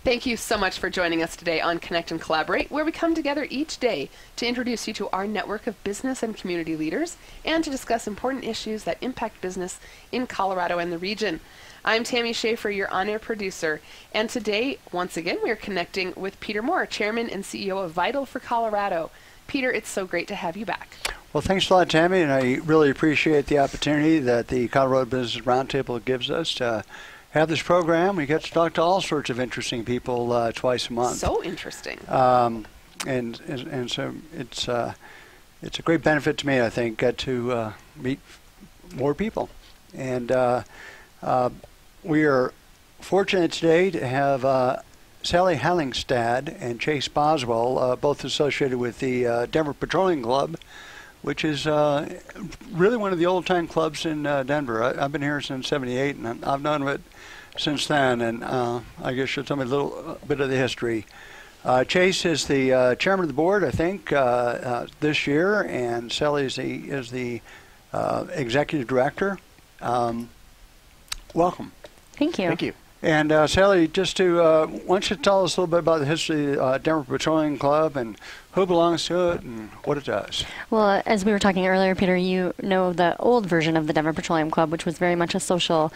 Thank you so much for joining us today on Connect and Collaborate, where we come together each day to introduce you to our network of business and community leaders and to discuss important issues that impact business in Colorado and the region. I'm Tammy Schaefer, your on-air producer, and today, once again, we are connecting with Peter Moore, Chairman and CEO of Vital for Colorado. Peter, it's so great to have you back. Well, thanks a lot, Tammy, and I really appreciate the opportunity that the Colorado Business Roundtable gives us to have this program. We get to talk to all sorts of interesting people twice a month. So interesting. And so it's a great benefit to me, I think, get to meet more people. And we are fortunate today to have Sally Hallingstad and Chase Boswell, both associated with the Denver Petroleum Club, which is really one of the old-time clubs in Denver. I've been here since '78, and I've known of it since then, and I guess you'll tell me a little bit of the history. Chase is the chairman of the board, I think, this year, and Sally is the executive director. Welcome. Thank you. Thank you. And Sally, just to, why don't you tell us a little bit about the history of the Denver Petroleum Club and who belongs to it and what it does? Well, as we were talking earlier, Peter, you know the old version of the Denver Petroleum Club, which was very much a social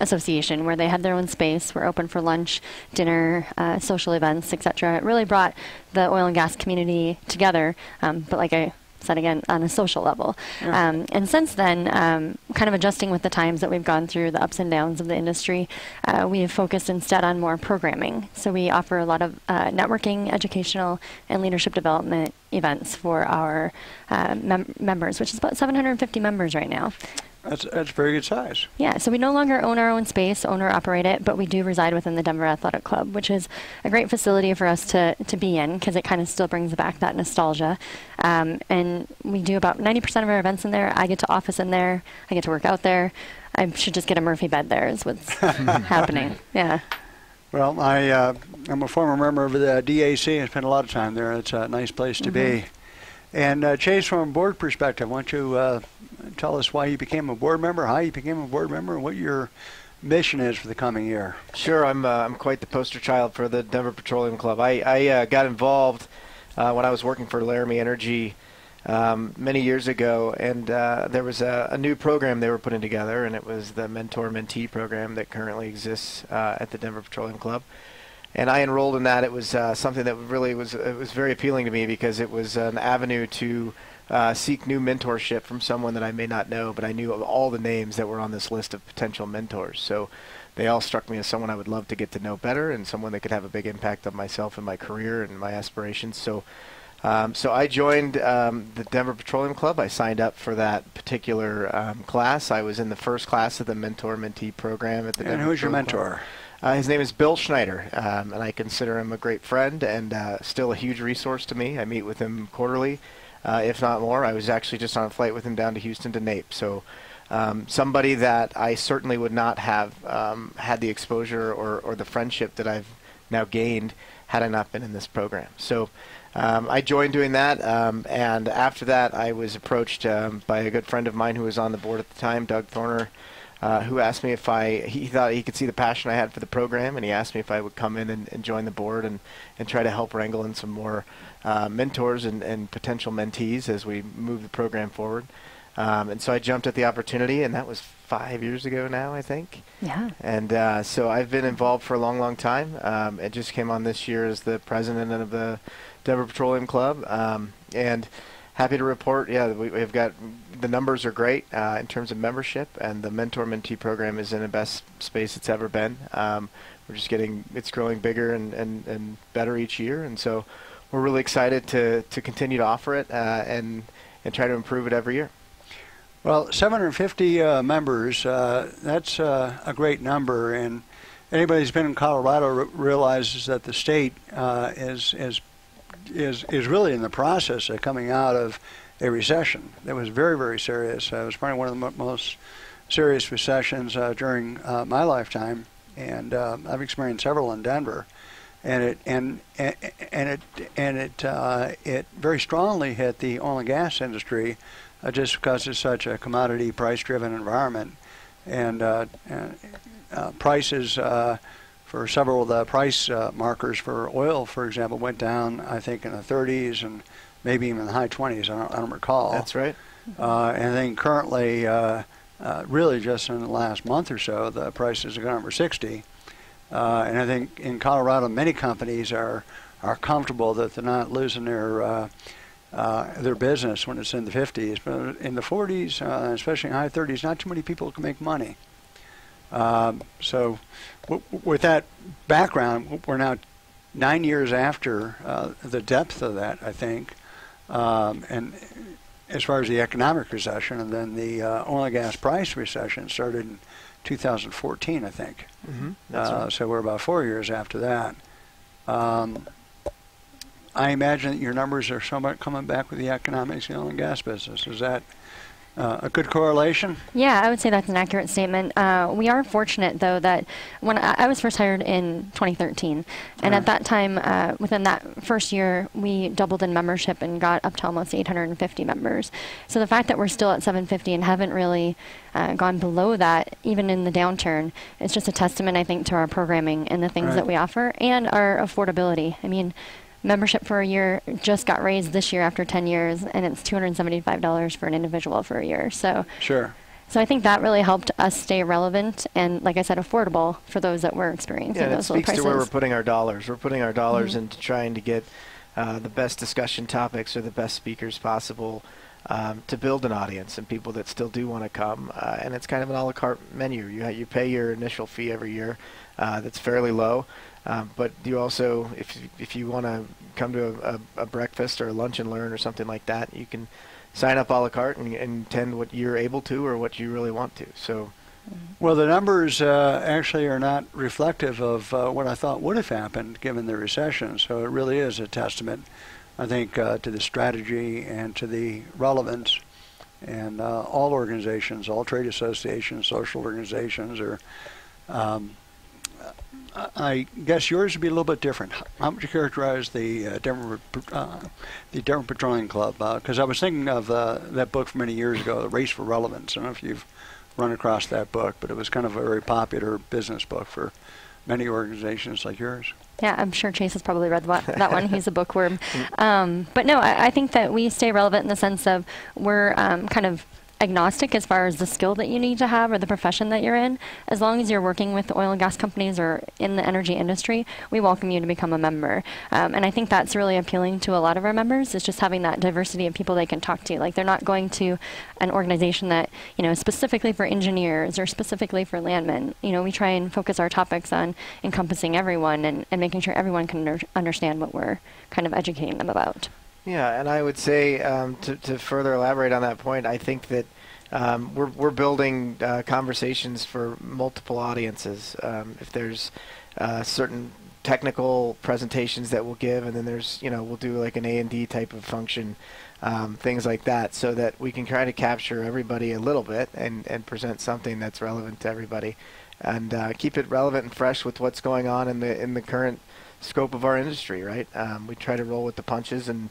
association where they had their own space, were open for lunch, dinner, social events, etc. It really brought the oil and gas community together, but like I said again, on a social level. Yeah. And since then, kind of adjusting with the times that we've gone through, the ups and downs of the industry, we have focused instead on more programming. So we offer a lot of networking, educational, and leadership development events for our members, which is about 750 members right now. That's very good size. Yeah, so we no longer own our own space, own or operate it, but we do reside within the Denver Athletic Club, which is a great facility for us to be in because it kind of still brings back that nostalgia. And we do about 90% of our events in there. I get to office in there. I get to work out there. I should just get a Murphy bed there is what's happening. Yeah. Well, I'm a former member of the DAC and spent a lot of time there. It's a nice place to be. And Chase, from a board perspective, why don't you tell us why you became a board member, how you became a board member, and what your mission is for the coming year? Sure, I'm quite the poster child for the Denver Petroleum Club. I got involved when I was working for Laramie Energy many years ago, and there was a new program they were putting together, and it was the mentor-mentee program that currently exists at the Denver Petroleum Club. And I enrolled in that. It was something that really was very appealing to me because it was an avenue to seek new mentorship from someone that I may not know, but I knew of all the names that were on this list of potential mentors. So they all struck me as someone I would love to get to know better and someone that could have a big impact on myself and my career and my aspirations. So I joined the Denver Petroleum Club. I signed up for that particular class. I was in the first class of the mentor-mentee program at the Denver. And who's your Petroleum mentor? Club. His name is Bill Schneider, and I consider him a great friend and still a huge resource to me. I meet with him quarterly, if not more. I was actually just on a flight with him down to Houston to NAPE. So somebody that I certainly would not have had the exposure or the friendship that I've now gained had I not been in this program. So I joined doing that, and after that I was approached by a good friend of mine who was on the board at the time, Doug Thorner, who asked me if he thought he could see the passion I had for the program, and he asked me if I would come in and join the board and try to help wrangle in some more mentors and potential mentees as we move the program forward. And so I jumped at the opportunity, and that was 5 years ago now, I think. Yeah. And so I've been involved for a long, long time. It just came on this year as the president of the Denver Petroleum Club. And happy to report, yeah, we've got the numbers are great in terms of membership, and the mentor-mentee program is in the best space it's ever been. We're just it's growing bigger and better each year, and so we're really excited to continue to offer it and try to improve it every year. Well, 750 members, that's a great number, and anybody who's been in Colorado realizes that the state is really in the process of coming out of a recession that was very, very serious. It was probably one of the most serious recessions during my lifetime, and I've experienced several in Denver. And it very strongly hit the oil and gas industry, just because it's such a commodity price-driven environment, and prices for for several of the price markers for oil, for example, went down, I think, in the 30s and maybe even the high 20s. I don't recall. That's right. And I think currently, really just in the last month or so, the prices have gone over 60. And I think in Colorado, many companies are comfortable that they're not losing their business when it's in the 50s, but in the 40s, especially in high 30s, not too many people can make money. So with that background, we're now 9 years after the depth of that, I think, and as far as the economic recession, and then the oil and gas price recession started in 2014, I think. Mm-hmm. That's right. So we're about 4 years after that. I imagine that your numbers are somewhat coming back with the economics of the oil and gas business. Is that a good correlation? Yeah, I would say that's an accurate statement. We are fortunate, though, that when I was first hired in 2013, and at that time, within that first year, we doubled in membership and got up to almost 850 members. So the fact that we're still at 750 and haven't really gone below that, even in the downturn, is just a testament, I think, to our programming and the things that we offer and our affordability. I mean, membership for a year just got raised this year after 10 years, and it's $275 for an individual for a year. So sure. So I think that really helped us stay relevant and, like I said, affordable for those that were experiencing those low prices. Yeah, it speaks to where we're putting our dollars. We're putting our dollars into trying to get the best discussion topics or the best speakers possible to build an audience and people that still do want to come. And it's kind of an a la carte menu. You pay your initial fee every year that's fairly low. But you also, if you want to come to a breakfast or a lunch and learn or something like that, you can sign up a la carte and attend what you're able to or what you really want to. So, well, the numbers actually are not reflective of what I thought would have happened given the recession. So it really is a testament, I think, to the strategy and to the relevance. And all organizations, all trade associations, social organizations are. I guess yours would be a little bit different. How would you characterize the Denver Petroleum Club? Because I was thinking of that book from many years ago, The Race for Relevance. I don't know if you've run across that book, but it was kind of a very popular business book for many organizations like yours. Yeah, I'm sure Chase has probably read that one. He's a bookworm. But no, I think that we stay relevant in the sense of we're kind of agnostic as far as the skill that you need to have or the profession that you're in. As long as you're working with oil and gas companies or in the energy industry, we welcome you to become a member. And I think that's really appealing to a lot of our members, is just having that diversity of people they can talk to. Like, they're not going to an organization that, is specifically for engineers or specifically for landmen. We try and focus our topics on encompassing everyone and making sure everyone can understand what we're kind of educating them about. Yeah, and I would say to further elaborate on that point, I think that we're building conversations for multiple audiences. If there's certain technical presentations that we'll give, and then there's we'll do like an A&D type of function, things like that, so that we can try to capture everybody a little bit and present something that's relevant to everybody, and keep it relevant and fresh with what's going on in the current scope of our industry, right? We try to roll with the punches and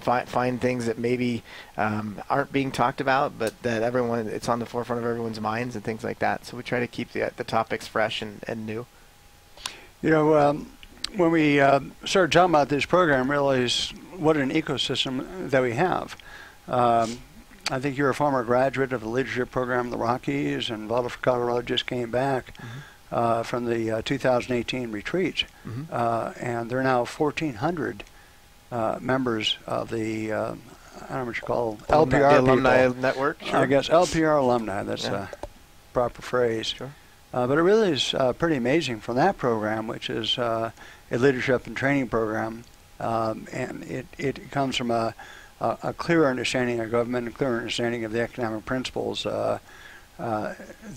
find things that maybe aren't being talked about, but that it's on the forefront of everyone's minds and things like that. So we try to keep the topics fresh and new. When we started talking about this program, realized what an ecosystem that we have. I think you're a former graduate of the leadership program in the Rockies, and Waldorf, Colorado just came back from the 2018 retreat, and there are now 1,400 members of the, I don't know what you call LPR alumni people. Network. Sure. I guess LPR alumni. That's a proper phrase. Sure. But it really is pretty amazing from that program, which is a leadership and training program, and it comes from a clear understanding of government, a clear understanding of the economic principles that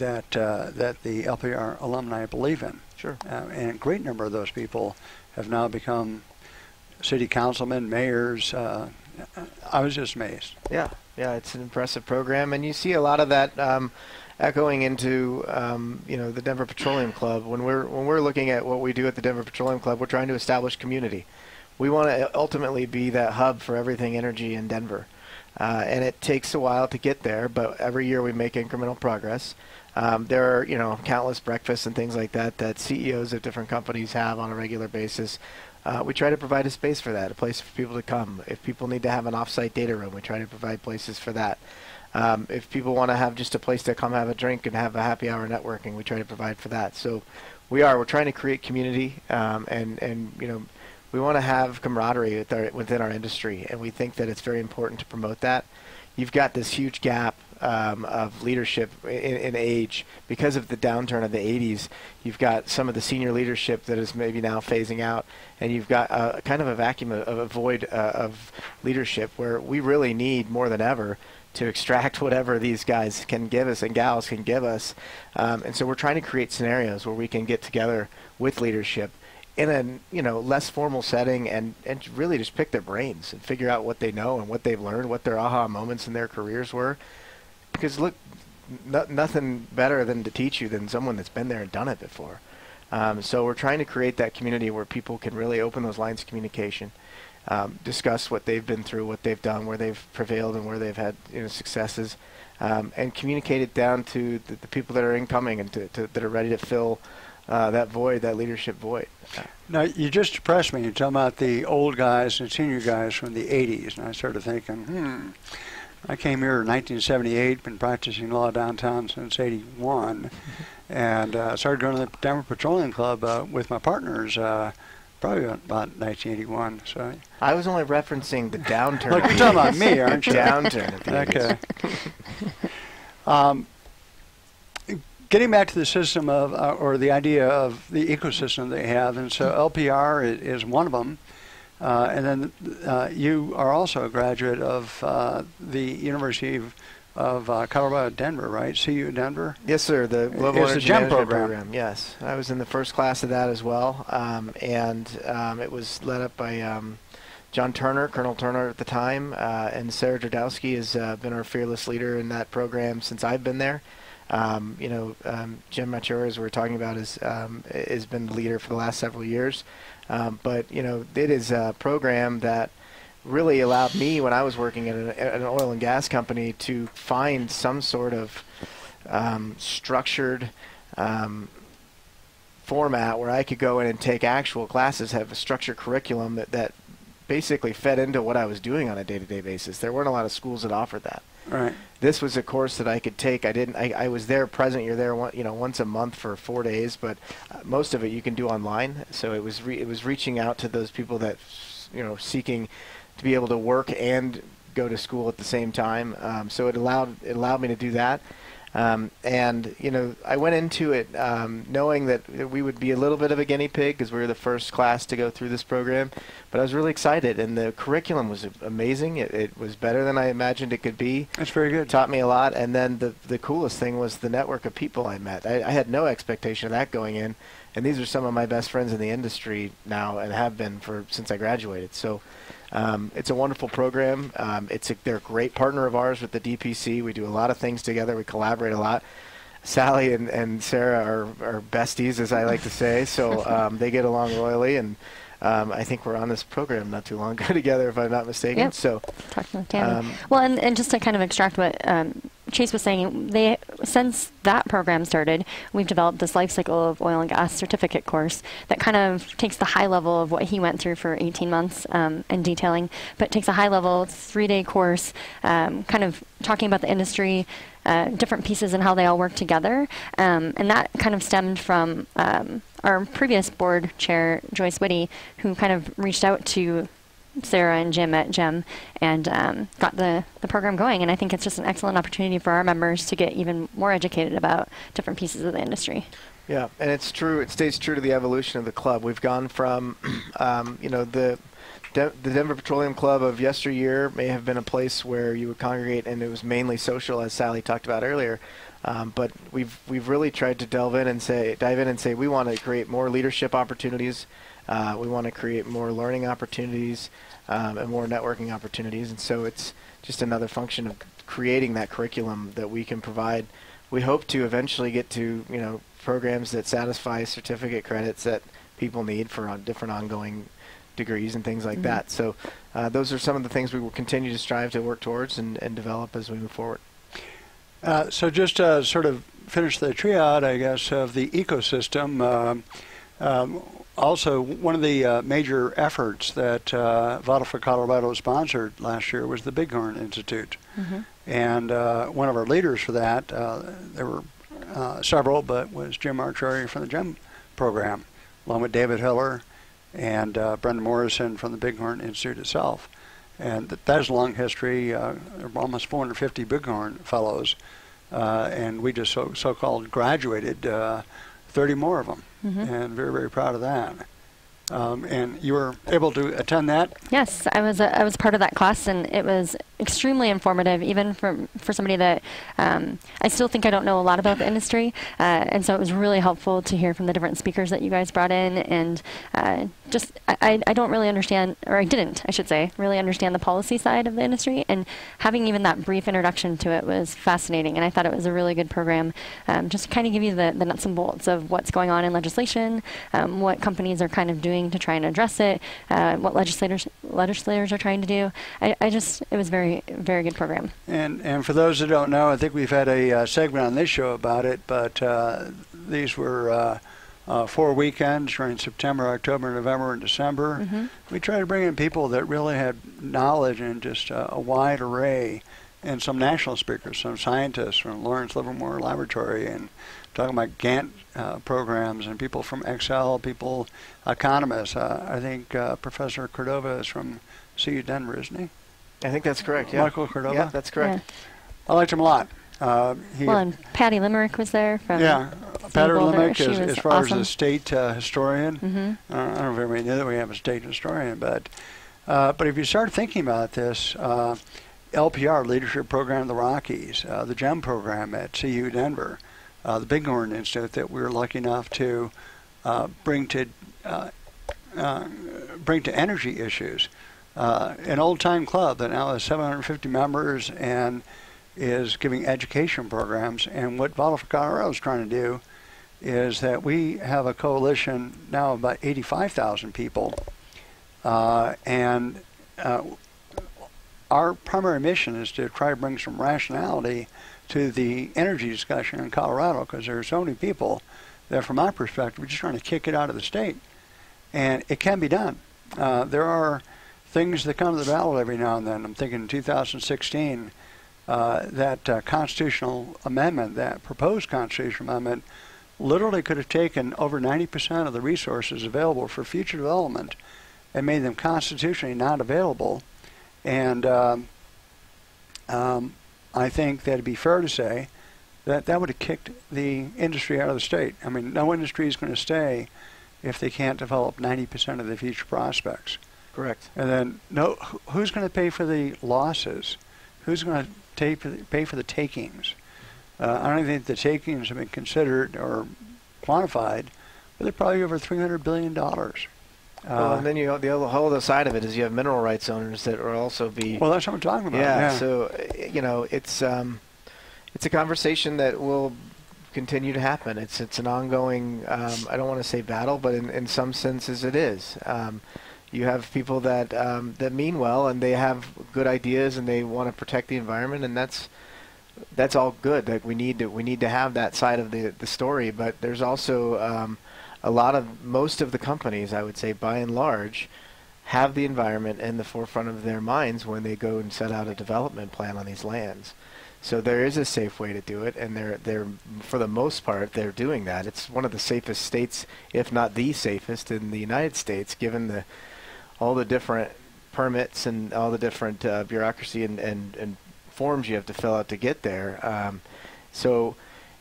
the LPR alumni believe in. Sure. And a great number of those people have now become city councilmen, mayors. I was just amazed. Yeah, it's an impressive program, and you see a lot of that echoing into the Denver Petroleum Club. When we're looking at what we do at the Denver Petroleum Club, we're trying to establish community. We want to ultimately be that hub for everything energy in Denver. And it takes a while to get there, but every year we make incremental progress. There are, countless breakfasts and things like that that CEOs of different companies have on a regular basis. We try to provide a space for that, a place for people to come. If people need to have an off-site data room, we try to provide places for that. If people want to have just a place to come have a drink and have a happy hour networking, we try to provide for that. So we're trying to create community, and we want to have camaraderie within our industry, and we think that it's very important to promote that. You've got this huge gap of leadership in age because of the downturn of the 80s. You've got some of the senior leadership that is maybe now phasing out, and you've got kind of a vacuum, of a void of leadership where we really need more than ever to extract whatever these guys can give us and gals can give us. And so we're trying to create scenarios where we can get together with leadership in a less formal setting and really just pick their brains and figure out what they know and what they've learned, what their aha moments in their careers were. Because look, nothing better than to teach you than someone that's been there and done it before. So we're trying to create that community where people can really open those lines of communication, discuss what they've been through, what they've done, where they've prevailed and where they've had successes, and communicate it down to the people that are incoming and that are ready to fill that void, that leadership void. Now, you just depressed me. You're talking about the old guys and senior guys from the 80s, and I started thinking, I came here in 1978, been practicing law downtown since 81, and started going to the Denver Petroleum Club with my partners probably about 1981. So I was only referencing the downturn. Look, you're talking about me, aren't you? Downturn of the 80s. Okay. Getting back to the system of, or the idea of the ecosystem they have, and so LPR is one of them. And then you are also a graduate of the University of Colorado Denver, right? CU Denver? Yes, sir. The Global It's Energy the GEM Management program. Yes. I was in the first class of that as well. And it was led up by John Turner, Colonel Turner at the time, and Sarah Drodowski has been our fearless leader in that program since I've been there. Jim Mature, as we were talking about, has been the leader for the last several years. But it is a program that really allowed me, when I was working at an oil and gas company, to find some sort of structured format where I could go in and take actual classes, have a structured curriculum that basically fed into what I was doing on a day-to-day basis. There weren't a lot of schools that offered that. Right. This was a course that I could take. I was there present. You're there once a month for 4 days, but most of it you can do online. So it was reaching out to those people that seeking to be able to work and go to school at the same time. So it allowed me to do that. And I went into it knowing that we would be a little bit of a guinea pig because we were the first class to go through this program. But I was really excited, and the curriculum was amazing. It was better than I imagined it could be. That's very good. It taught me a lot. And then the coolest thing was the network of people I met. I had no expectation of that going in. And these are some of my best friends in the industry now and have been since I graduated. So it's a wonderful program. They're a great partner of ours with the DPC. We do a lot of things together. We collaborate a lot. Sally and Sarah are besties, as I like to say. So they get along royally, and I think we're on this program not too long ago together, if I'm not mistaken. Yep. So, talking with Tammy. Well, and just to kind of extract what Chase was saying, since that program started, we've developed this life cycle of oil and gas certificate course that kind of takes the high level of what he went through for 18 months and detailing, but takes a high level 3-day course, kind of talking about the industry, different pieces and how they all work together. And that kind of stemmed from our previous board chair, Joyce Whitty, who kind of reached out to Sarah and Jim at GEM and got the program going. And I think it's just an excellent opportunity for our members to get even more educated about different pieces of the industry. Yeah, and it's true. It stays true to the evolution of the club. We've gone from, the Denver Petroleum Club of yesteryear may have been a place where you would congregate, and it was mainly social, as Sally talked about earlier. But we've really tried to dive in and say we want to create more leadership opportunities. We want to create more learning opportunities and more networking opportunities. And so it's just another function of creating that curriculum that we can provide. We hope to eventually get to programs that satisfy certificate credits that people need for different ongoing degrees and things like that. So those are some of the things we will continue to strive to work towards and develop as we move forward. So just sort of finish the triad, I guess, of the ecosystem, also, one of the major efforts that Vital for Colorado sponsored last year was the Bighorn Institute. Mm-hmm. And one of our leaders for that, there were several, but was Jim Archeri from the GEM program, along with David Hiller and Brendan Morrison from the Bighorn Institute itself. And that has a long history. There were almost 450 Bighorn fellows, and we just so-called graduated 30 more of them. Mm-hmm. And very, very proud of that. And you were able to attend that? Yes, I was part of that class, and it was extremely informative, even for somebody that I still think I don't know a lot about the industry. And so it was really helpful to hear from the different speakers that you guys brought in. And I don't really understand, or I should say, really understand the policy side of the industry. And having even that brief introduction to it was fascinating. And I thought it was a really good program, just to kind of give you the nuts and bolts of what's going on in legislation, what companies are kind of doing to try and address it, what legislators are trying to do. It was very, very good program. And for those that don't know, I think we've had a segment on this show about it, but these were 4 weekends during September, October, November, and December. Mm-hmm. We tried to bring in people that really had knowledge in just a wide array, and some national speakers, some scientists from Lawrence Livermore Laboratory, and talking about Gantt programs, and people from Excel, people, economists. I think Professor Cordova is from CU Denver, isn't he? I think that's correct, yeah. Michael Cordova? Yeah, that's correct. Yeah. I liked him a lot. And Patty Limerick was there from Patty Limerick, as far awesome. as the state historian. Mm-hmm. I don't know if everybody knew that we have a state historian, but if you start thinking about this, LPR, Leadership Program of the Rockies, the GEM program at CU Denver, the Bighorn Institute that we were lucky enough to bring to energy issues, an old-time club that now has 750 members and is giving education programs. And what Vital for Colorado is trying to do is that we have a coalition now of about 85,000 people, and our primary mission is to try to bring some rationality to the energy discussion in Colorado, because there are so many people that, from my perspective, are just trying to kick it out of the state. And it can be done. There are things that come to the ballot every now and then. I'm thinking in 2016, that constitutional amendment, that proposed constitutional amendment, literally could have taken over 90% of the resources available for future development and made them constitutionally not available. And I think that it'd be fair to say that that would have kicked the industry out of the state. I mean, no industry is going to stay if they can't develop 90% of the future prospects. Correct. And then, who's going to pay for the losses? Who's going to pay for the takings? I don't think the takings have been considered or quantified, but they're probably over $300 billion. Well, and then the whole other side of it is you have mineral rights owners that are also Well, that's what I'm talking about. Yeah. So it's a conversation that will continue to happen. It's an ongoing. I don't want to say battle, but in some senses it is. You have people that mean well, and they have good ideas, and they want to protect the environment, and that's all good. Like we need to have that side of the story, but there's also most of the companies, I would say, by and large, have the environment in the forefront of their minds when they go and set out a development plan on these lands. So there is a safe way to do it, and they're for the most part they're doing that. It's one of the safest states, if not the safest, in the United States, given all the different permits and all the different bureaucracy and forms you have to fill out to get there. So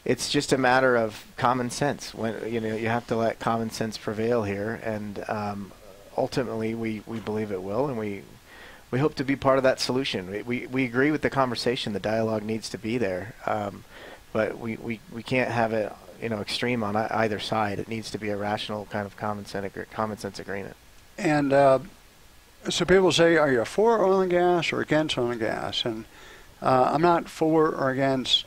it's just a matter of common sense. When you have to let common sense prevail here, and ultimately we believe it will, and we hope to be part of that solution. We agree with the conversation. The dialogue needs to be there, but we can't have it extreme on either side. It needs to be a rational kind of common sense agreement. And so people say, are you for oil and gas or against oil and gas? And I'm not for or against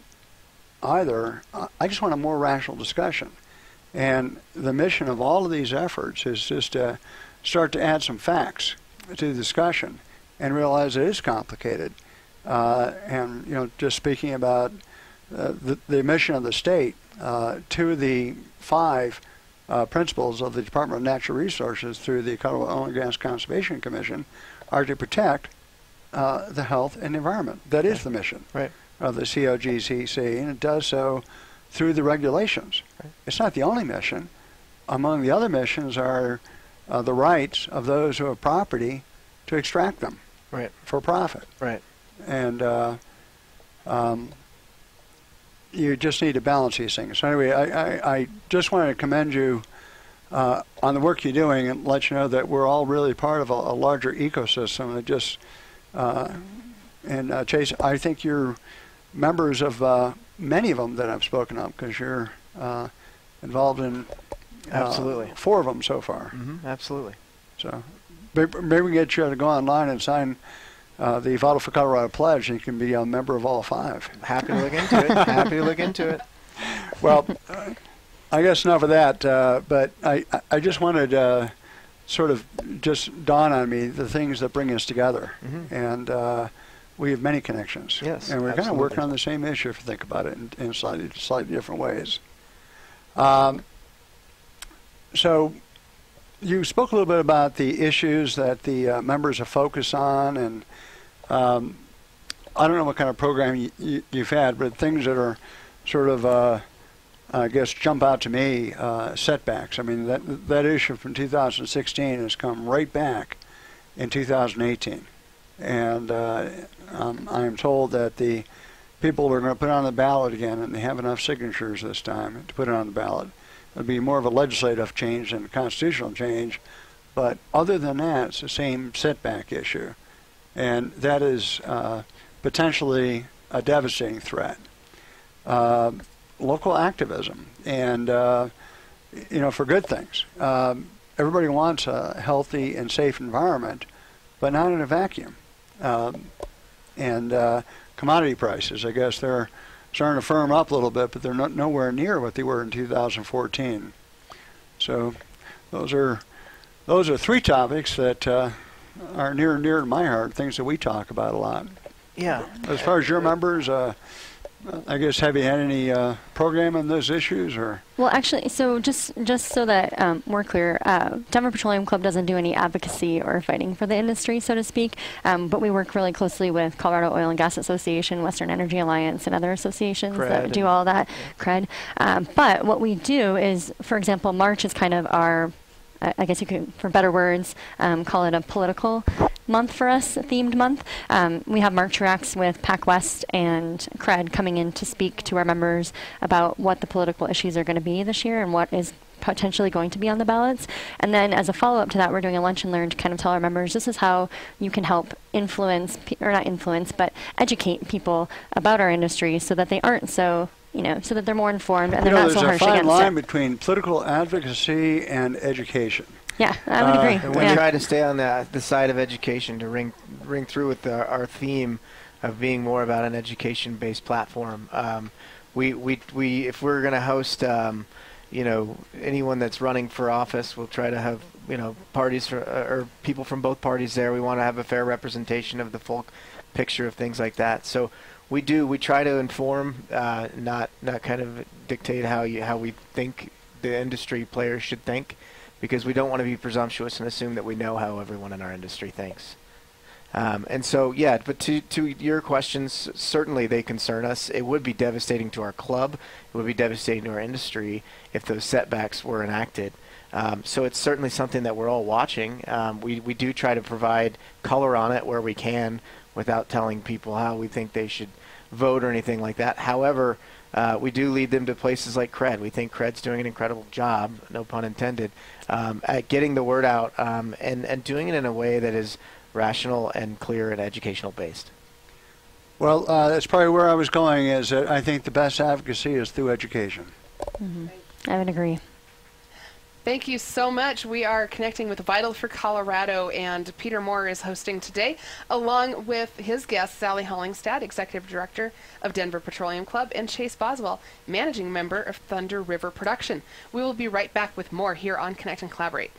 either. I just want a more rational discussion. And the mission of all of these efforts is just to start to add some facts to the discussion and realize it is complicated. And just speaking about the mission of the state to the 5 principles of the Department of Natural Resources through the Colorado Oil and Gas Conservation Commission are to protect the health and the environment. That is the mission of the COGCC, and it does so through the regulations. It's not the only mission. Among the other missions are the rights of those who have property to extract them for profit. And you just need to balance these things. So anyway, I just wanted to commend you on the work you're doing and let you know that we're all really part of a larger ecosystem. That just and Chase, I think you're members of many of them that I've spoken of, because you're involved in absolutely 4 of them so far. Absolutely. So maybe we can get you to go online and sign the Vital for Colorado Pledge, and you can be a member of all 5. Happy to look into it. Happy to look into it. Well, I guess enough of that, but I just wanted sort of just dawn on me the things that bring us together. And we have many connections. Yes, and we're kind of absolutely. working on the same issue, if you think about it, in slightly different ways. So you spoke a little bit about the issues that the members have focused on, and I don't know what kind of program you've had, but things that are sort of, I guess, jump out to me, setbacks. I mean, that issue from 2016 has come right back in 2018. And I'm told that the people are going to put it on the ballot again, and they have enough signatures this time to put it on the ballot. It'll be more of a legislative change than a constitutional change. But other than that, it's the same setback issue. And that is potentially a devastating threat. Local activism, and for good things. Everybody wants a healthy and safe environment, but not in a vacuum. And commodity prices, I guess they're starting to firm up a little bit, but they're nowhere near what they were in 2014. So those are 3 topics that are near and dear to my heart, things that we talk about a lot. Yeah. As far as your members, I guess, have you had any program on those issues, or? Well, actually, so just so that we're clear, Denver Petroleum Club doesn't do any advocacy or fighting for the industry, so to speak, but we work really closely with Colorado Oil and Gas Association, Western Energy Alliance, and other associations that do all that, CRED. But what we do is, for example, March is kind of our, I guess you could, for better words, call it a political month for us, a themed month. We have March Reacts with PAC West and CRED coming in to speak to our members about what the political issues are going to be this year and what is potentially going to be on the ballots. And then as a follow-up to that, we're doing a lunch and learn to kind of tell our members this is how you can help influence, or not influence, but educate people about our industry so that they aren't so, so that they're more informed and they're not so harsh against it. There's a fine line between political advocacy and education. Yeah, I would agree. And we try to stay on the side of education to ring through with our theme of being more about an education-based platform. We if we're going to host, anyone that's running for office, we'll try to have parties or people from both parties there. We want to have a fair representation of the full picture of things like that. So we try to inform, not kind of dictate how we think the industry players should think, because we don't want to be presumptuous and assume that we know how everyone in our industry thinks. And so, yeah, but to your questions, certainly they concern us. It would be devastating to our club. It would be devastating to our industry if those setbacks were enacted. So it's certainly something that we're all watching. We do try to provide color on it where we can without telling people how we think they should vote or anything like that. However, we do lead them to places like CRED. We think CRED's doing an incredible job, no pun intended, at getting the word out and doing it in a way that is rational and clear and educational based. Well, that's probably where I was going, is that I think the best advocacy is through education. Mm-hmm. I would agree. Thank you so much. We are connecting with Vital for Colorado, and Peter Moore is hosting today, along with his guest, Sally Hallingstad, Executive Director of Denver Petroleum Club, and Chase Boswell, Managing Member of Thunder River Production. We will be right back with more here on Connect and Collaborate.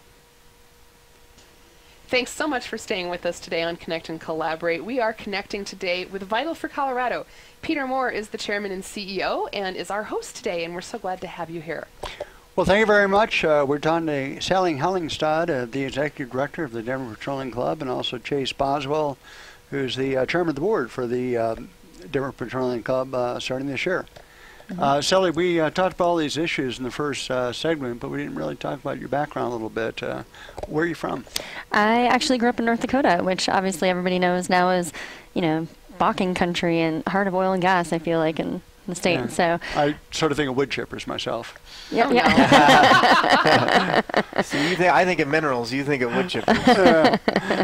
Thanks so much for staying with us today on Connect and Collaborate. We are connecting today with Vital for Colorado. Peter Moore is the chairman and CEO and is our host today, and we're so glad to have you here. Well, thank you very much. We're talking to Sally Hallingstad, the executive director of the Denver Petroleum Club, and also Chase Boswell, who's the chairman of the board for the Denver Petroleum Club starting this year. Sally, we talked about all these issues in the first segment, but we didn't really talk about your background a little bit. Where are you from? I actually grew up in North Dakota, which obviously everybody knows now is, Bakken country and heart of oil and gas, I feel like, in the state. Yeah. So I sort of think of wood chippers myself. yeah, So I think of minerals. You think of wood chippers.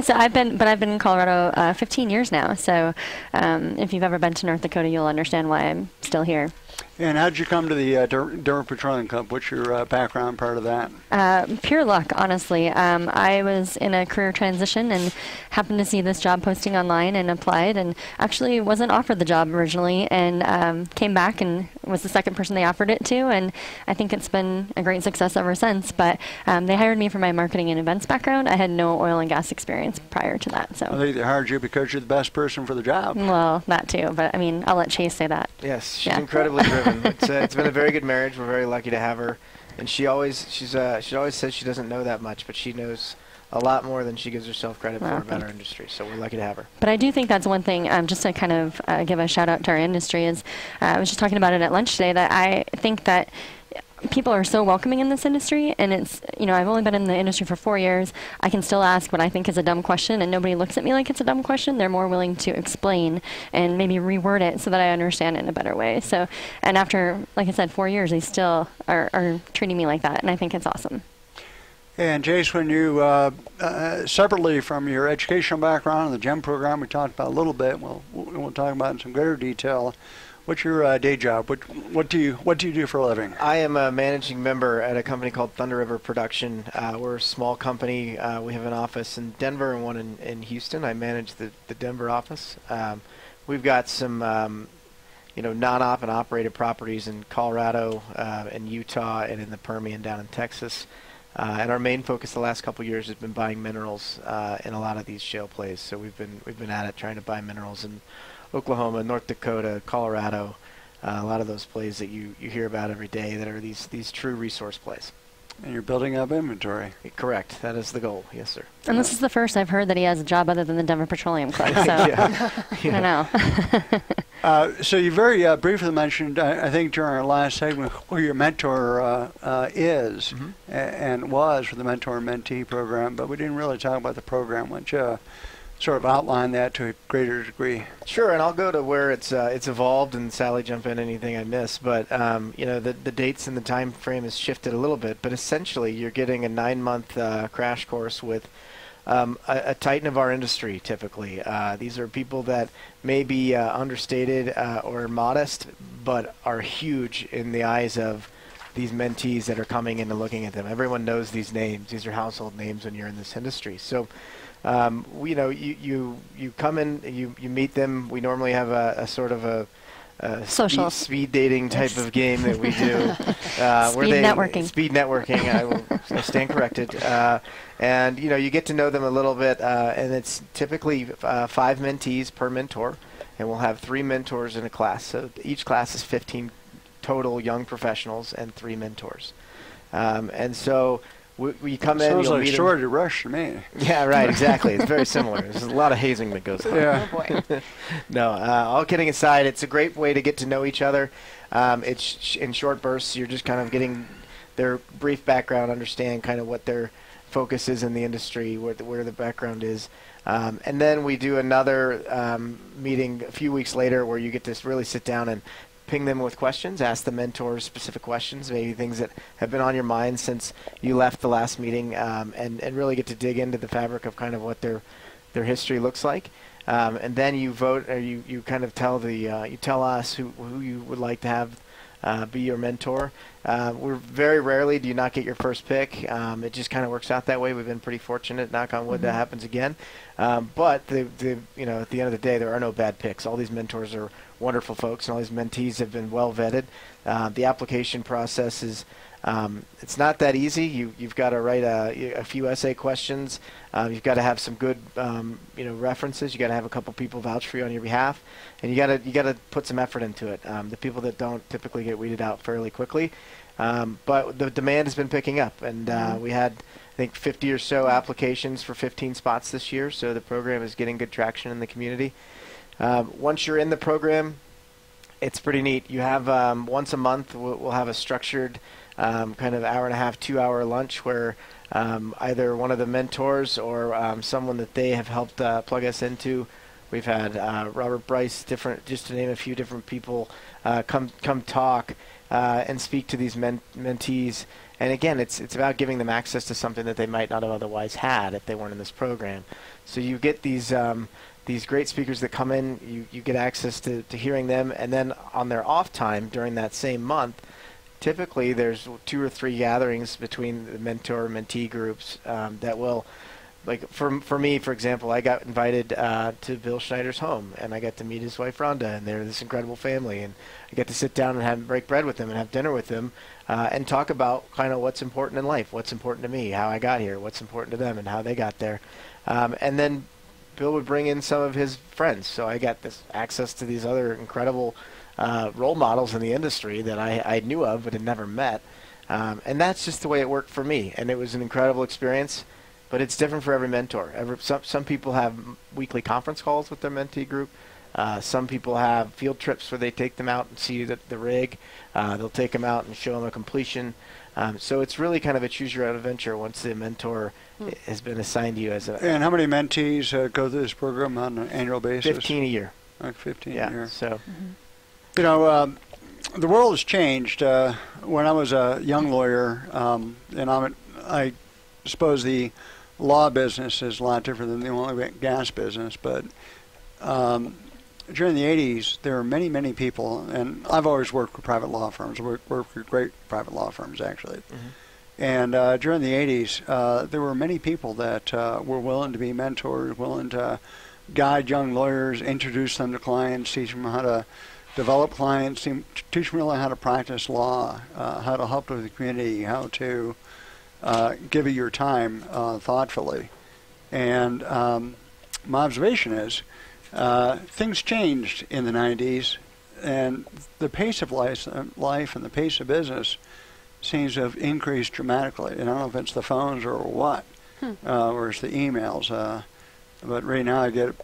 So I've been in Colorado 15 years now. So if you've ever been to North Dakota, you'll understand why I'm still here. And how did you come to the Denver Petroleum Club? What's your background part of that? Pure luck, honestly. I was in a career transition and happened to see this job posting online and applied, and actually wasn't offered the job originally, and came back and was the second person they offered it to, and I think it's been a great success ever since. But they hired me for my marketing and events background. I had no oil and gas experience prior to that. So I think they hired you because you're the best person for the job. Well, that too, but I mean, I'll let Chase say that. Yes, she's incredibly driven. It's been a very good marriage. We're very lucky to have her, and she always says she doesn't know that much, but she knows a lot more than she gives herself credit for about our industry. So we're lucky to have her. But I do think that's one thing, just to kind of give a shout out to our industry, is I was just talking about it at lunch today, that I think that people are so welcoming in this industry, and it's, I've only been in the industry for 4 years. I can still ask what I think is a dumb question, and nobody looks at me like it's a dumb question. They're more willing to explain and maybe reword it so that I understand it in a better way. So, and after, like I said, 4 years, they still are treating me like that, and I think it's awesome. And Jace, when you, separately from your educational background and the GEM program we talked about a little bit, we'll talk about in some greater detail. What's your day job? What do you do for a living? I am a managing member at a company called Thunder River Production. We're a small company. We have an office in Denver and one in Houston. I manage the Denver office. We've got some non-op and operated properties in Colorado, in Utah, and in the Permian down in Texas. And our main focus the last couple of years has been buying minerals in a lot of these shale plays. So we've been at it trying to buy minerals in Oklahoma, North Dakota, Colorado, a lot of those plays that you hear about every day that are these true resource plays. And you're building up inventory. Correct. That is the goal. Yes, sir. And this is the first I've heard that he has a job other than the Denver Petroleum Club. So I know. So you very briefly mentioned, I think during our last segment, who your mentor is and was for the mentor and mentee program, but we didn't really talk about the program. Why don't you sort of outline that to a greater degree? Sure, and I'll go to where it's evolved, and Sally, jump in anything I miss. But the dates and the time frame has shifted a little bit. But essentially, you're getting a 9-month crash course with a titan of our industry. Typically, these are people that may be understated or modest, but are huge in the eyes of these mentees that are coming in and looking at them. Everyone knows these names. These are household names when you're in this industry. So. You come in, you meet them. We normally have a sort of a social speed dating type of game that we do. Speed networking. I stand corrected. And you get to know them a little bit, and it's typically 5 mentees per mentor, and we'll have 3 mentors in a class. So each class is 15 total young professionals and 3 mentors. And so. We come in. Sounds like Shorty Rush to me. Yeah, right. Exactly. It's very similar. There's a lot of hazing that goes on. Yeah. Oh boy. No. All kidding aside, it's a great way to get to know each other. It's in short bursts. You're just kind of getting their brief background, understand kind of what their focus is in the industry, where the background is, and then we do another meeting a few weeks later where you get to really sit down and ping them with questions, ask the mentors specific questions, maybe things that have been on your mind since you left the last meeting, and really get to dig into the fabric of kind of what their history looks like. And then you vote, or you kind of tell you tell us who you would like to have be your mentor. We're very rarely do you not get your first pick. It just kind of works out that way. We've been pretty fortunate, knock on wood, that happens again. But at the end of the day, there are no bad picks. All these mentors are wonderful folks, and all these mentees have been well vetted. The application process is It's not that easy. You've got to write a few essay questions. You've got to have some good references. You got to have a couple people vouch for you on your behalf, and you got to put some effort into it. The people that don't typically get weeded out fairly quickly, but the demand has been picking up, and we had, I think, 50 or so applications for 15 spots this year. So the program is getting good traction in the community. Once you're in the program, it's pretty neat. You have once a month we'll have a structured kind of hour and a half, 2-hour lunch where either one of the mentors or someone that they have helped plug us into. We've had Robert Bryce, just to name a few different people, come talk and speak to these mentees. And again, it's about giving them access to something that they might not have otherwise had if they weren't in this program. So you get these great speakers that come in, you get access to hearing them, and then on their off time during that same month, typically there's 2 or 3 gatherings between the mentor-mentee groups that will, like for me, for example, I got invited to Bill Schneider's home, and I got to meet his wife Rhonda, and they're this incredible family, and I get to sit down and break bread with them and have dinner with them and talk about kind of what's important in life, what's important to me, how I got here, what's important to them, and how they got there. And then Bill would bring in some of his friends, so I got this access to these other incredible role models in the industry that I knew of but had never met. And that's just the way it worked for me, and it was an incredible experience. But it's different for every mentor. Some people have weekly conference calls with their mentee group. Some people have field trips where they take them out and see the rig. They'll take them out and show them a completion. So it's really kind of a choose-your-own adventure once the mentor has been assigned to you as a. And how many mentees go through this program on an annual basis? 15 a year. Like 15 yeah, a year. So. You know, the world has changed. When I was a young lawyer, and I suppose the law business is a lot different than the oil and gas business, but during the 80s, there were many, many people, and I've always worked with private law firms, worked with great private law firms, actually. Mm-hmm. And during the 80s, there were many people that were willing to be mentors, willing to guide young lawyers, introduce them to clients, teach them how to develop clients, teach them really how to practice law, how to help with the community, how to give it your time thoughtfully. And my observation is things changed in the 90s, and the pace of life and the pace of business seems to have increased dramatically. And I don't know if it's the phones or what, or it's the emails. But right now I get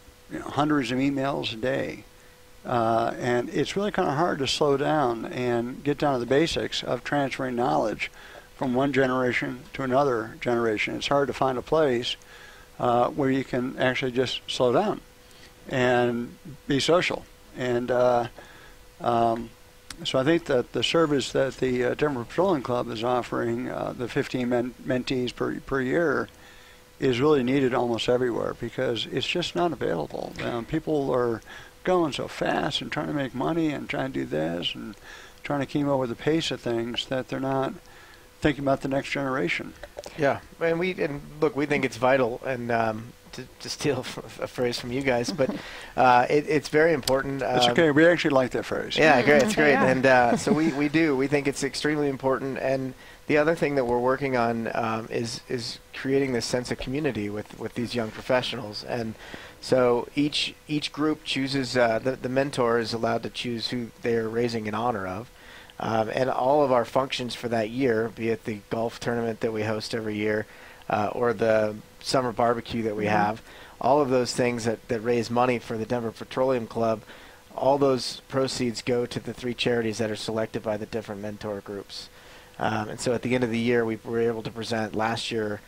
hundreds of emails a day. And it's really kind of hard to slow down and get down to the basics of transferring knowledge from one generation to another generation. It's hard to find a place where you can actually just slow down and be social. And so I think that the service that the Denver Petroleum Club is offering, the 15 mentees per year, is really needed almost everywhere because it's just not available. People are going so fast and trying to make money and trying to do this and trying to keep up with the pace of things that they're not thinking about the next generation. Yeah, and look, we think it's vital, and to steal a phrase from you guys, but it's very important. It's okay. We actually like that phrase. Yeah, great. It's great. Yeah. And so we do. We think it's extremely important. And the other thing that we're working on is creating this sense of community with these young professionals. And so each group chooses, the mentor is allowed to choose who they're raising in honor of. And all of our functions for that year, be it the golf tournament that we host every year or the summer barbecue that we have, all of those things that raise money for the Denver Petroleum Club, all those proceeds go to the 3 charities that are selected by the different mentor groups. And so at the end of the year, we were able to present. Last year,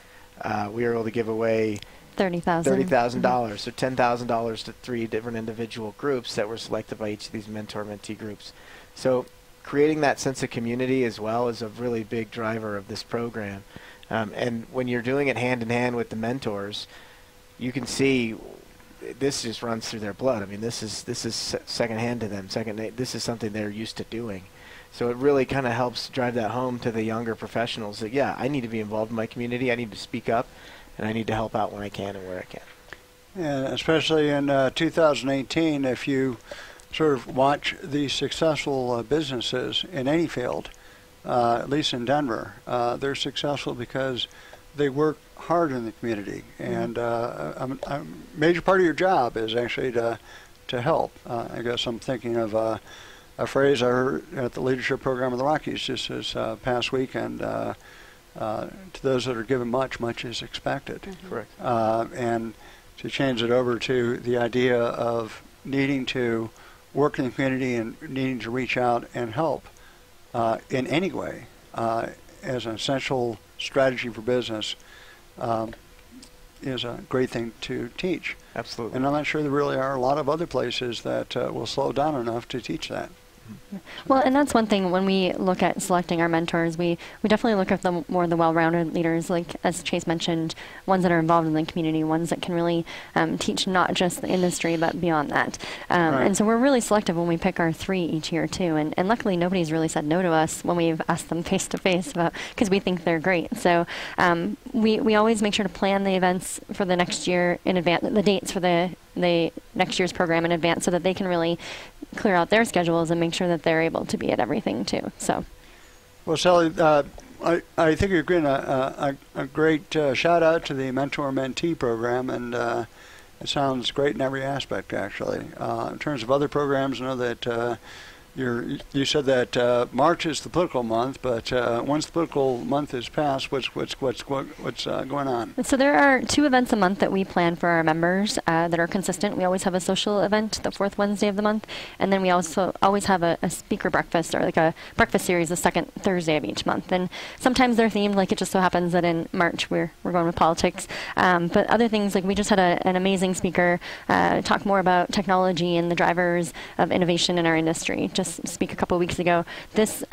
we were able to give away $30,000, so $10,000 to 3 different individual groups that were selected by each of these mentor-mentee groups. So creating that sense of community as well is a really big driver of this program. And when you're doing it hand in hand with the mentors, you can see this just runs through their blood. I mean, this is secondhand to them. This is something they're used to doing. So it really kind of helps drive that home to the younger professionals that, yeah, I need to be involved in my community. I need to speak up, and I need to help out when I can and where I can. And especially in 2018, if you sort of watch these successful businesses in any field, at least in Denver. They're successful because they work hard in the community, and a major part of your job is actually to help. I guess I'm thinking of a phrase I heard at the leadership program of the Rockies just this past weekend. To those that are given much, much is expected. Correct. And to change it over to the idea of needing to work in the community and needing to reach out and help in any way as an essential strategy for business is a great thing to teach. Absolutely. And I'm not sure there really are a lot of other places that will slow down enough to teach that. Well, and that's one thing when we look at selecting our mentors, we definitely look at the more the well-rounded leaders, like as Chase mentioned, ones that are involved in the community, ones that can really teach not just the industry but beyond that. Right. And so we're really selective when we pick our 3 each year too. And luckily nobody's really said no to us when we've asked them face to face about, because we think they're great. So we always make sure to plan the events for the next year in advance, the dates for the next year's program in advance, so that they can really clear out their schedules and make sure that they're able to be at everything too. So, well, Sally, I think you're getting a great shout out to the mentor-mentee program, and it sounds great in every aspect, actually. In terms of other programs, I know that you said that March is the political month, but once the political month is passed, what's going on? So there are 2 events a month that we plan for our members that are consistent. We always have a social event the 4th Wednesday of the month, and then we also always have a speaker breakfast, or like a breakfast series the 2nd Thursday of each month. And sometimes they're themed, like it just so happens that in March we're going with politics. But other things, like we just had an amazing speaker talk more about technology and the drivers of innovation in our industry. Just speak a couple of weeks ago. This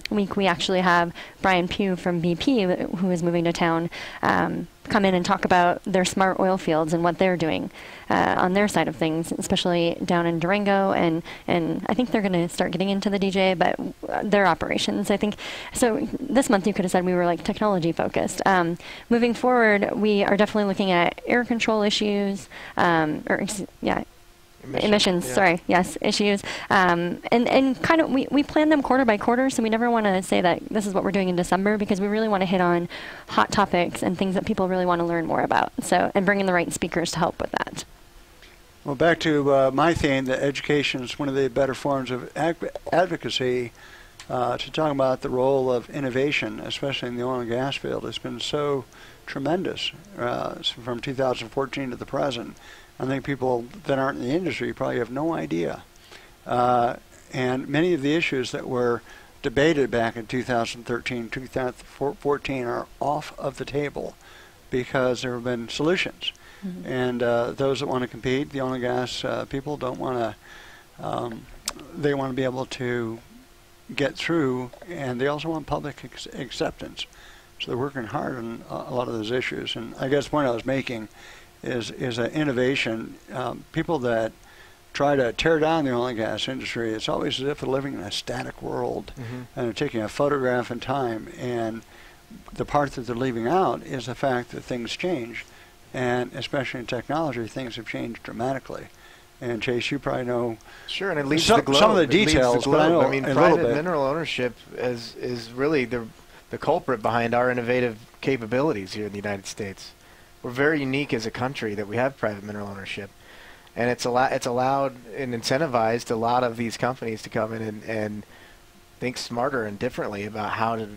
week we actually have Brian Pugh from BP, who is moving to town, come in and talk about their smart oil fields and what they're doing on their side of things, especially down in Durango, and I think they're going to start getting into the DJ, but their operations, I think. So this month you could have said we were like technology focused. Moving forward, we are definitely looking at air control issues, emissions, yeah. Sorry, yes, issues. And kind of, we plan them quarter by quarter, so we never want to say that this is what we're doing in December, because we really want to hit on hot topics and things that people really want to learn more about. So, and bring in the right speakers to help with that. Well, back to my theme, that education is one of the better forms of advocacy, to talk about the role of innovation, especially in the oil and gas field. It's been so tremendous from 2014 to the present. I think people that aren't in the industry probably have no idea. And many of the issues that were debated back in 2013, 2014 are off of the table because there have been solutions. Mm-hmm. And those that want to compete, the oil and gas people don't want to, they want to be able to get through, and they also want public acceptance. So they're working hard on a lot of those issues. And I guess the point I was making is an innovation. People that try to tear down the oil and gas industry, it's always as if they're living in a static world, and they're taking a photograph in time, and the part that they're leaving out is the fact that things change, and especially in technology, things have changed dramatically. And Chase, you probably know sure, and it leads some, the globe. some of the details, but I know private mineral ownership is really the culprit behind our innovative capabilities here in the United States. We're very unique as a country that we have private mineral ownership, and it's allowed and incentivized a lot of these companies to come in and think smarter and differently about how to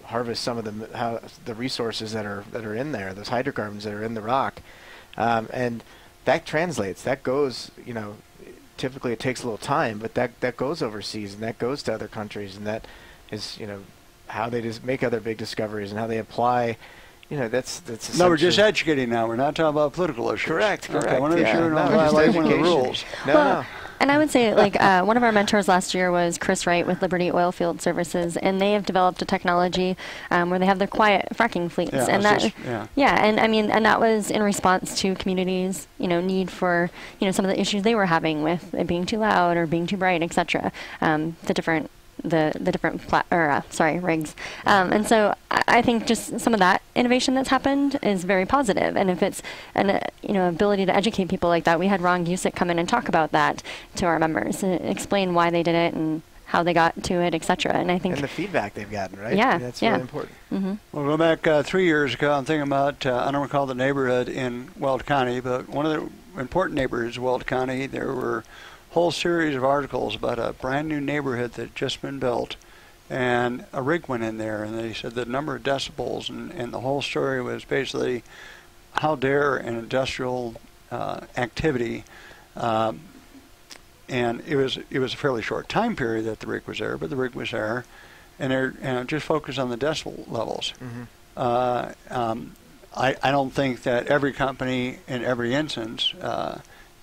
harvest some of the resources that are in there, those hydrocarbons that are in the rock, and that translates. That goes, typically it takes a little time, but that goes overseas, and that goes to other countries, and that is how they just make other big discoveries and how they apply. That's no, we're just educating now. We're not talking about political issues. Correct. Okay, I want to make sure no, I like one of the education. rules. No. And I would say, one of our mentors last year was Chris Wright with Liberty Oilfield Services, and they have developed a technology where they have their quiet fracking fleets. Yeah, and and that was in response to communities, need for, some of the issues they were having with it being too loud or being too bright, etc. The different rigs. And so I think just some of that innovation that's happened is very positive. And if it's an ability to educate people like that, we had Ron Gusick come in and talk about that to our members, and explain why they did it and how they got to it, etc. And I think the feedback they've gotten, right? Yeah, That's yeah. really important. Mm-hmm. Well, go back 3 years ago. I'm thinking about, I don't recall the neighborhood in Weld County, but one of the important neighborhoods in Weld County, there were a whole series of articles about a brand new neighborhood that had just been built, and a rig went in there, and they said the number of decibels, and the whole story was basically how dare an industrial activity, and it was a fairly short time period that the rig was there, but the rig was there, and just focus on the decibel levels. Mm-hmm. I don't think that every company in every instance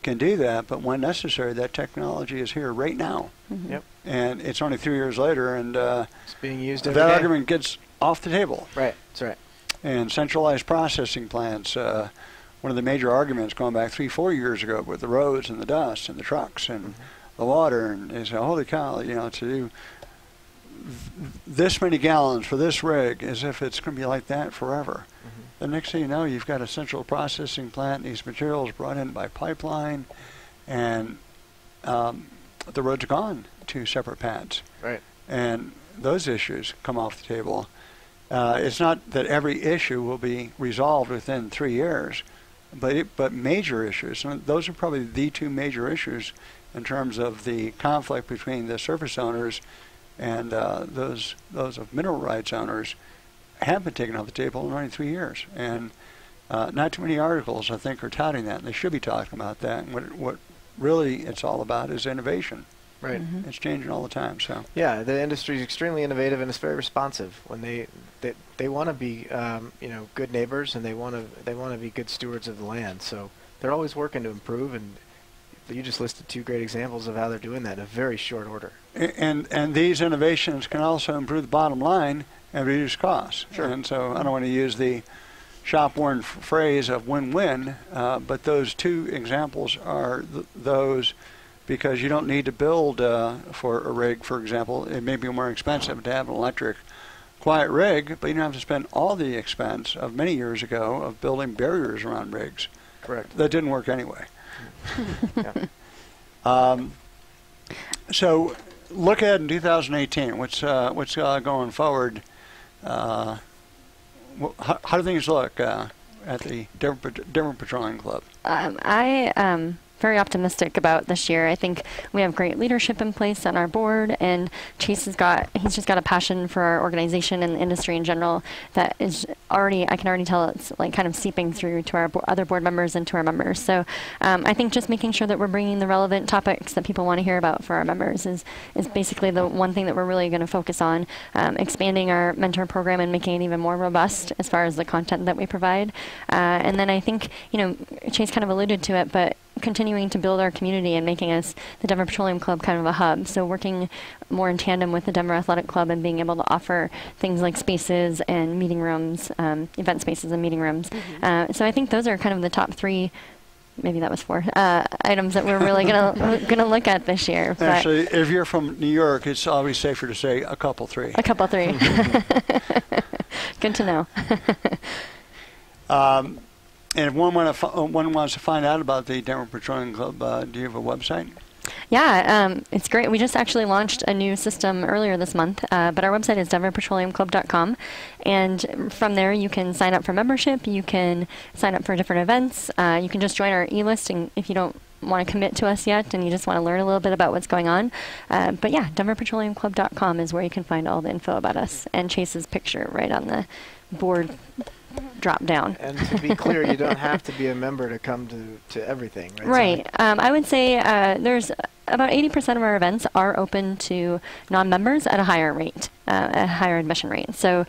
can do that, but when necessary, that technology is here right now. Mm-hmm. Yep. And it's only 3 years later, and It's being used every that day. argument gets off the table. Right. That's right. And centralized processing plants, one of the major arguments going back 3-4 years ago with the roads and the dust and the trucks and the water, and they say, holy cow, to do this many gallons for this rig as if it's going to be like that forever. Mm-hmm. The next thing you know, you've got a central processing plant, these materials brought in by pipeline, and the road's gone to separate pads. Right. And those issues come off the table. It's not that every issue will be resolved within 3 years, but major issues. And those are probably the two major issues in terms of the conflict between the surface owners and those of mineral rights owners have been taken off the table in only 3 years. And not too many articles, I think, are touting that. And they should be talking about that. And what really it's all about is innovation. Right. Mm-hmm. It's changing all the time. So Yeah, the industry is extremely innovative, and it's very responsive. When they want to be good neighbors, and they want to be good stewards of the land. So they're always working to improve, and you just listed two great examples of how they're doing that in a very short order. And these innovations can also improve the bottom line and reduce costs. Sure. And so I don't want to use the shop-worn phrase of win-win, but those two examples are those, because you don't need to build for a rig, for example. It may be more expensive to have an electric quiet rig, but you don't have to spend all the expense of many years ago of building barriers around rigs. Correct. That didn't work anyway. Yeah. So look ahead in 2018. What's going forward? How do things look at the Denver Petroleum Club? I am very optimistic about this year. I think we have great leadership in place on our board, and Chase he's just got a passion for our organization and the industry in general that is I can already tell it's like kind of seeping through to our other board members and to our members. So I think just making sure that we're bringing the relevant topics that people want to hear about for our members is basically the one thing that we're really going to focus on, expanding our mentor program and making it even more robust as far as the content that we provide. And then I think, Chase kind of alluded to it, but continuing to build our community and making us the Denver Petroleum Club kind of a hub. So working more in tandem with the Denver Athletic Club and being able to offer things like spaces and meeting rooms, event spaces and meeting rooms. Mm-hmm. So I think those are kind of the top three, maybe that was four, items that we're really gonna look at this year. But Actually, if you're from New York, it's always safer to say a couple three. a couple three. Good to know. And if one wants to find out about the Denver Petroleum Club, do you have a website? Yeah, it's great. We just actually launched a new system earlier this month, but our website is denverpetroleumclub.com, and from there you can sign up for membership, you can sign up for different events, you can just join our e-list and if you don't want to commit to us yet and you just want to learn a little bit about what's going on. But yeah, denverpetroleumclub.com is where you can find all the info about us, and Chase's picture right on the board drop down. And to be clear, you don't have to be a member to come to everything, right? Right. I would say there's about 80% of our events are open to non-members at a higher rate, a higher admission rate. So,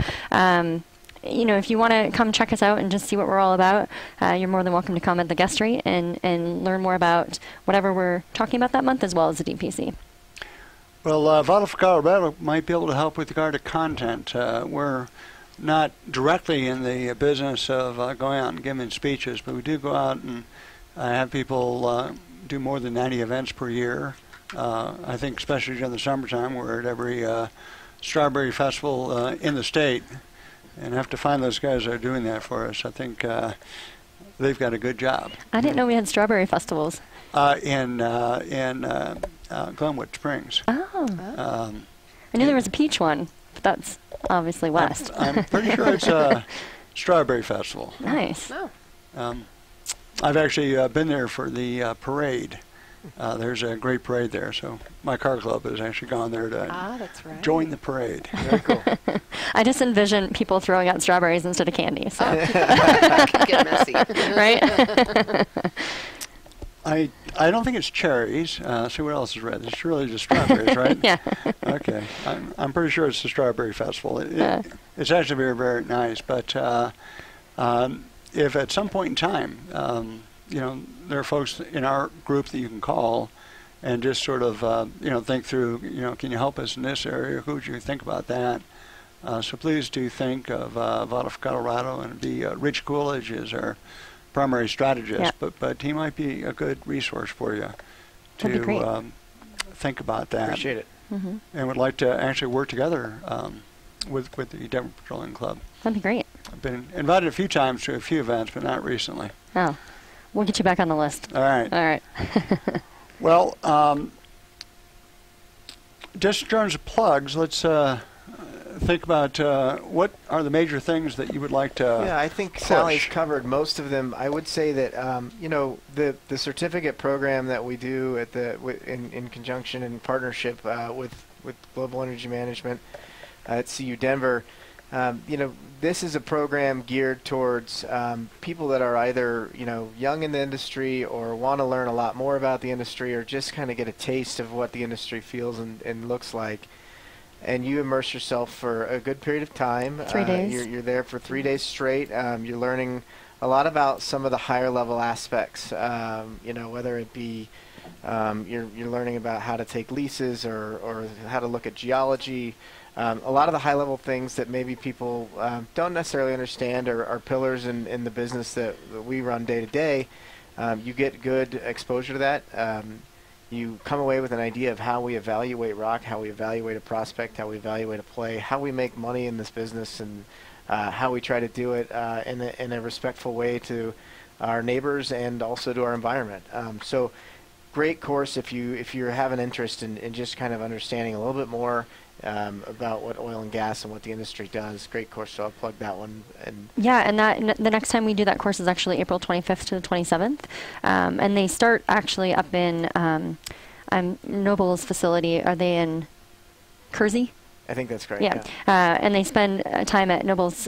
if you want to come check us out and just see what we're all about, you're more than welcome to come at the guest rate and learn more about whatever we're talking about that month, as well as the DPC. Well, Vital for Colorado might be able to help with regard to content. We're not directly in the business of going out and giving speeches, but we do go out and have people do more than 90 events per year. I think especially during the summertime, we're at every strawberry festival in the state, and have to find those guys that are doing that for us. I think they've got a good job. I didn't know we had strawberry festivals. In Glenwood Springs. Oh, Oh. Um, I knew there was a peach one, but that's obviously west. I'm pretty sure it's a strawberry festival. Nice. Oh. I've actually been there for the parade. There's a great parade there, so my car club has actually gone there to That's right. join the parade. Very cool. I just envision people throwing out strawberries instead of candy. So. Could get messy. Right? I don't think it's cherries. See what else is red. It's really just strawberries, right? Yeah. Okay. I'm pretty sure it's the Strawberry Festival. It's actually very, very nice. But if at some point in time, there are folks in our group that you can call and just sort of, think through, can you help us in this area? Who would you think about that? So please do think of Vital for Colorado, and Rich Coolidge is our primary strategist, but he might be a good resource for you to think about that. Appreciate it. Mm-hmm. And would like to actually work together with the Denver Petroleum Club. That'd be great. I've been invited a few times to a few events, but not recently. Oh, we'll get you back on the list. All right. All right. Well, just in terms of plugs, let's think about what are the major things that you would like to Yeah, I think push. Sally's covered most of them. I would say that the certificate program that we do at in conjunction and partnership with Global Energy Management at CU Denver. This is a program geared towards people that are either young in the industry or want to learn a lot more about the industry, or just kind of get a taste of what the industry feels and looks like. And you immerse yourself for a good period of time. 3 days. You're there for 3 days straight. You're learning a lot about some of the higher level aspects. Whether it be you're learning about how to take leases or how to look at geology. A lot of the high level things that maybe people don't necessarily understand are pillars in the business that we run day to day. You get good exposure to that. You come away with an idea of how we evaluate rock, how we evaluate a prospect, how we evaluate a play, how we make money in this business, and how we try to do it in a respectful way to our neighbors and also to our environment. So great course if you have an interest in just kind of understanding a little bit more about what oil and gas and what the industry does. Great course, so I'll plug that one. And the next time we do that course is actually April 25th to the 27th, and they start actually up in Noble's facility. Are they in Kersey? I think that's great. Yeah. And they spend time at Noble's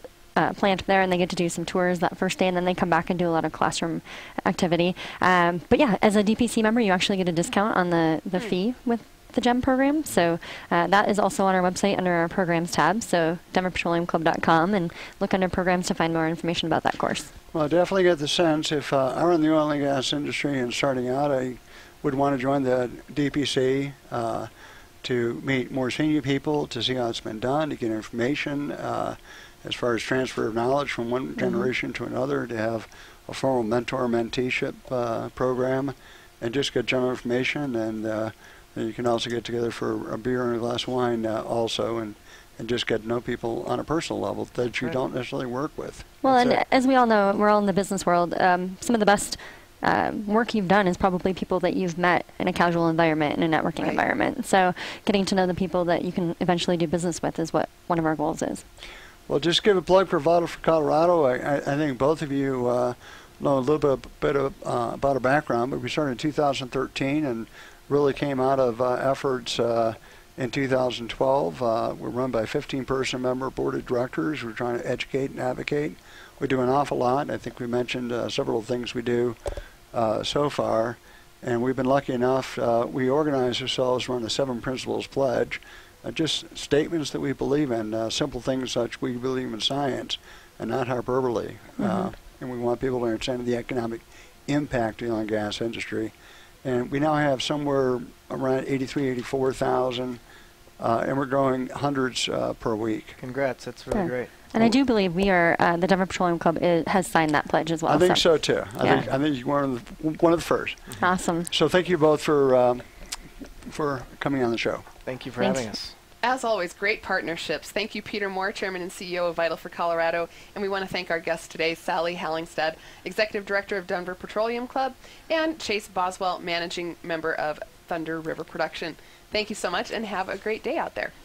plant there, and they get to do some tours that first day, and then they come back and do a lot of classroom activity. But yeah, as a DPC member, you actually get a discount on the fee with the GEM program. So that is also on our website under our programs tab. So denverpetroleumclub.com, and look under programs to find more information about that course. Well, I definitely get the sense if I were in the oil and gas industry and starting out, I would want to join the DPC to meet more senior people, to see how it's been done, to get information as far as transfer of knowledge from one generation to another, to have a formal mentor-menteeship program, and just get general information. And you can also get together for a beer and a glass of wine also, and just get to know people on a personal level that you don't necessarily work with. Well, and as we all know, we're all in the business world. Some of the best work you've done is probably people that you've met in a casual environment, in a networking environment. So getting to know the people that you can eventually do business with is what one of our goals is. Well, just give a plug for Vital for Colorado. I think both of you know a little bit about our background, but we started in 2013 and really came out of efforts in 2012. We're run by a 15-person member board of directors. We're trying to educate and advocate. We do an awful lot. I think we mentioned several things we do so far, and we've been lucky enough. We organize ourselves around the 7 Principles Pledge, just statements that we believe in, simple things such we believe in science and not hyperbole. And we want people to understand the economic impact of the oil and gas industry. And we now have somewhere around 84,000, and we're growing hundreds per week. Congrats, that's really great. And I do believe we are, the Denver Petroleum Club has signed that pledge as well. I think so too. I think you're one of the first. Awesome. So thank you both for coming on the show. Thank you for having us. As always, great partnerships. Thank you, Peter Moore, Chairman and CEO of Vital for Colorado. And we want to thank our guests today, Sally Hallingstad, Executive Director of Denver Petroleum Club, and Chase Boswell, Managing Member of Thunder River Production. Thank you so much, and have a great day out there.